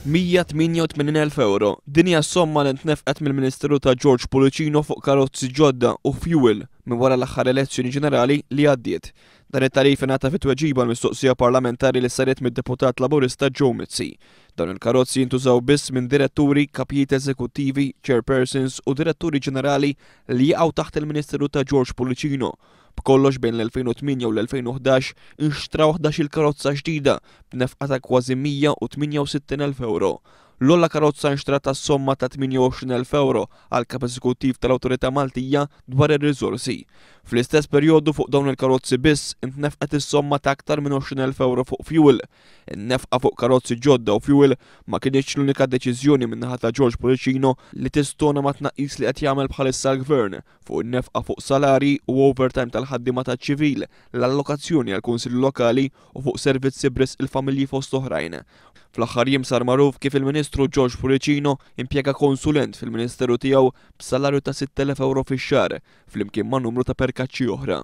188,000 euro. Dinja somma li ntnefqet mill-Ministeru ta' George Policino fuq karozzi ġodda u fuel minn wara l-aħħar elezzjoni ġenerali li għaddiet. Dan it-tarif ingħata fit-tweġiba l-mistoqsija parlamentari li saret mid-deputat Laburista Joe Mizzi. Dawn il-karozzi jintużaw biss minn diretturi, kapijiet eżekuttivi, chairpersons u diretturi ġenerali li jaqgħu taħt il-Ministeru ta' George Policino. B'kollox bejn l-2008 u l-2011 inxtraw 11 karozza ġdida b'nefqa ta' kważi 168,000 euro. L-olla karozza nxtrat ta' somma ta' 28,000 euro għal kap eżekuttiv tal-Awtorità Maltija dwar ir-riżorsi. Fl-istess perjodu fuq dawn il-karozzi biss intnefqet is-somma ta' aktar minn 20,000 euro fuq fuel. In-nefqa fuq karozzi ġodda u fuel ma kienx l-unika deċiżjoni min-naħa ta' George Policino li tistona ma' tnaqqis li qed jagħmel bħalissa l-Gvern fuq in-nefqa fuq salari u overtime tal-ħaddiema taċ-ċivil, l-allokazzjoni għal kunsilli lokali u fuq servizzi bris il-familji fost oħrajn. Fl-aħħar jiem sar magħruf kif il-Ministru George Policino impjega konsulent fil-Ministeru tiegħu b'salarju ta' 6,000 euro fix-xahar flimkien ma' numru ta' perkaċċi oħra.